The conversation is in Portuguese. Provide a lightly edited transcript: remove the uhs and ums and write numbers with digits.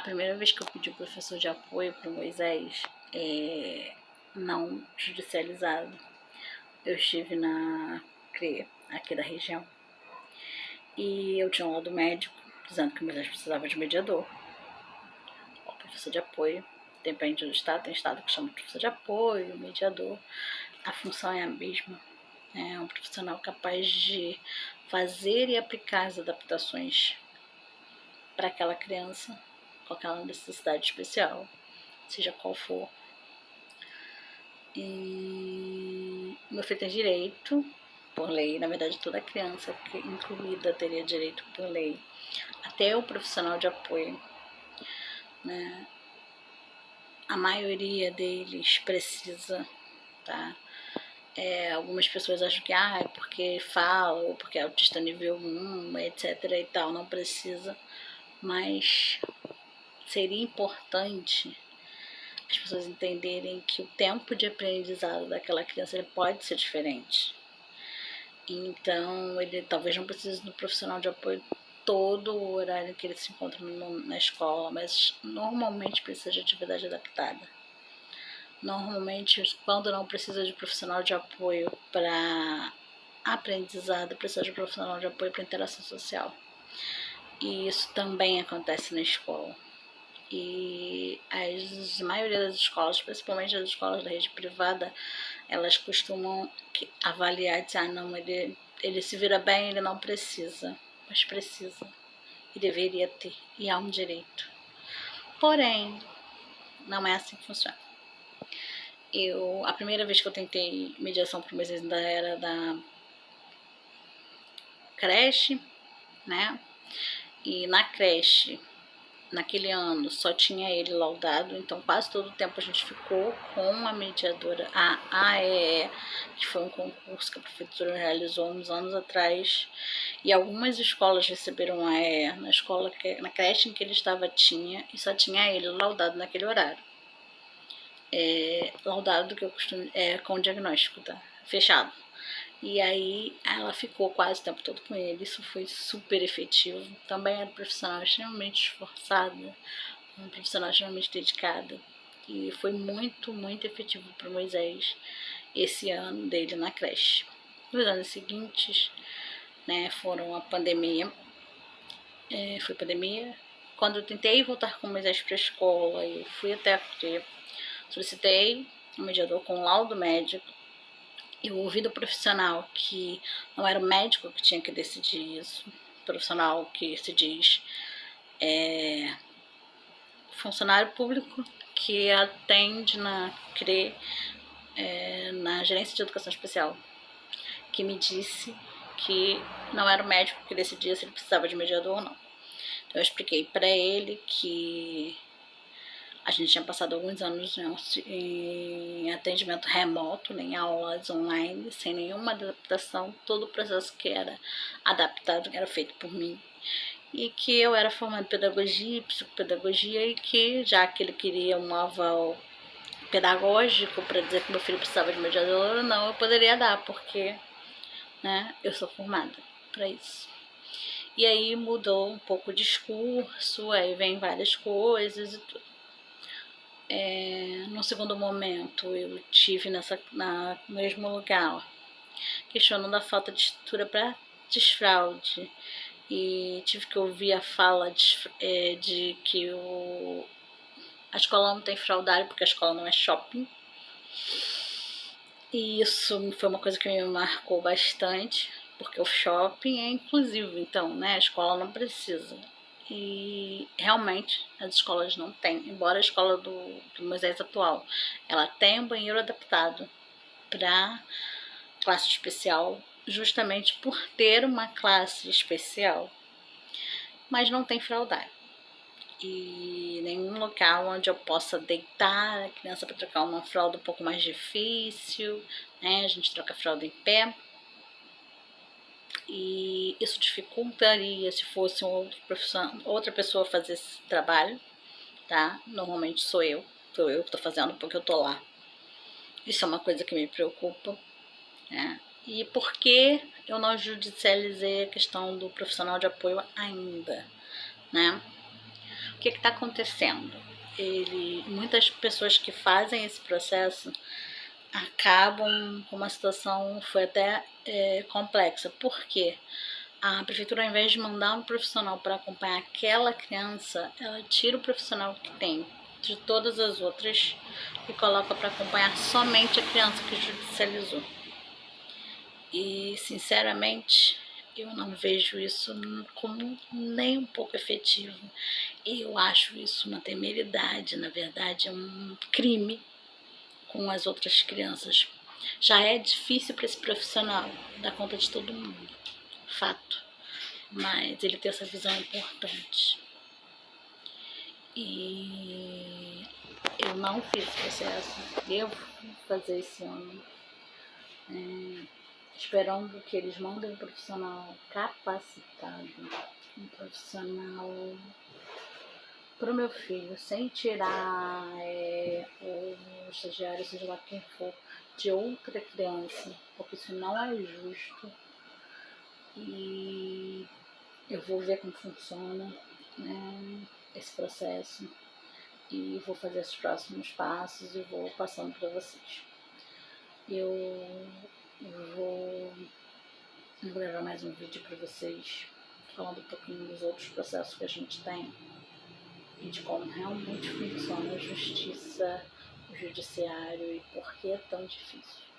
A primeira vez que eu pedi o professor de apoio para o Moisés, não judicializado, eu estive na CRE, aqui da região, e eu tinha um laudo médico dizendo que o Moisés precisava de mediador. O professor de apoio, depende do estado, tem estado que chama de professor de apoio, mediador. A função é a mesma. É um profissional capaz de fazer e aplicar as adaptações para aquela criança com aquela necessidade especial, seja qual for. E meu filho tem direito, por lei, na verdade toda criança incluída teria direito por lei, até o profissional de apoio, né? A maioria deles precisa, tá? Algumas pessoas acham que é porque fala, ou porque é autista nível 1, etc e tal, não precisa, mas seria importante as pessoas entenderem que o tempo de aprendizado daquela criança ele pode ser diferente. Então, ele talvez não precise do profissional de apoio todo o horário que ele se encontra na escola, mas normalmente precisa de atividade adaptada. Normalmente, quando não precisa de profissional de apoio para aprendizado, precisa de profissional de apoio para interação social. E isso também acontece na escola. E a maioria das escolas, principalmente as escolas da rede privada, elas costumam avaliar e dizer, não, ele se vira bem, ele não precisa, mas precisa, e deveria ter, e há um direito. Porém, não é assim que funciona. A primeira vez que eu tentei mediação para o Moisés ainda era da creche, né? E na creche, naquele ano, só tinha ele laudado, então quase todo o tempo a gente ficou com a mediadora, a AEE, que foi um concurso que a prefeitura realizou uns anos atrás, e algumas escolas receberam a AEE, na creche em que ele estava tinha, e só tinha ele laudado naquele horário. Laudado que eu costumo, com diagnóstico, tá? Fechado. E aí ela ficou quase o tempo todo com ele, isso foi super efetivo. Também era um profissional extremamente esforçada, uma profissional extremamente dedicada. E foi muito, muito efetivo para o Moisés esse ano dele na creche. Nos anos seguintes, né, foram a pandemia. Foi pandemia. Quando eu tentei voltar com o Moisés para a escola, eu fui até a CRE, solicitei um mediador com laudo médico. Eu ouvi do profissional que não era o médico que tinha que decidir isso, profissional que se diz funcionário público que atende na CRE, na gerência de educação especial, que me disse que não era o médico que decidia se ele precisava de mediador ou não. Então eu expliquei para ele que a gente tinha passado alguns anos em atendimento remoto, em aulas online, sem nenhuma adaptação, todo o processo que era adaptado era feito por mim. E que eu era formada em pedagogia e psicopedagogia e que, já que ele queria um aval pedagógico para dizer que meu filho precisava de mediador ou não, eu poderia dar, porque, né, eu sou formada para isso. E aí mudou um pouco o discurso, aí vem várias coisas e tudo. No segundo momento, eu tive no mesmo lugar, questionando a falta de estrutura para desfraude, e tive que ouvir a fala de que a escola não tem fraudário porque a escola não é shopping. E isso foi uma coisa que me marcou bastante, porque o shopping é inclusivo, então, né, a escola não precisa. E realmente as escolas não têm, embora a escola do Moisés atual, ela tem um banheiro adaptado para classe especial, justamente por ter uma classe especial, mas não tem fraldário. E nenhum local onde eu possa deitar a criança para trocar uma fralda um pouco mais difícil, né? A gente troca a fralda em pé. E isso dificultaria se fosse outra pessoa fazer esse trabalho, tá? Normalmente sou eu que estou fazendo porque eu tô lá. Isso é uma coisa que me preocupa, né? E por que eu não judicializei a questão do profissional de apoio ainda, né? que está acontecendo? Muitas pessoas que fazem esse processo acabam com uma situação, foi até complexa. Por quê? A prefeitura, ao invés de mandar um profissional para acompanhar aquela criança, ela tira o profissional que tem de todas as outras e coloca para acompanhar somente a criança que judicializou. E, sinceramente, eu não vejo isso como nem um pouco efetivo. Eu acho isso uma temeridade, na verdade, é um crime com as outras crianças. Já é difícil para esse profissional dar conta de todo mundo, fato. Mas ele tem essa visão importante. E eu não fiz esse processo, devo fazer esse ano, esperando que eles mandem um profissional capacitado, um profissional para o meu filho, sem tirar o estagiário, seja lá quem for, de outra criança, porque isso não é justo. E eu vou ver como funciona, né, esse processo e vou fazer os próximos passos e vou passando para vocês. Eu vou gravar mais um vídeo para vocês falando um pouquinho dos outros processos que a gente tem e de como realmente funciona a justiça, o judiciário e por que é tão difícil.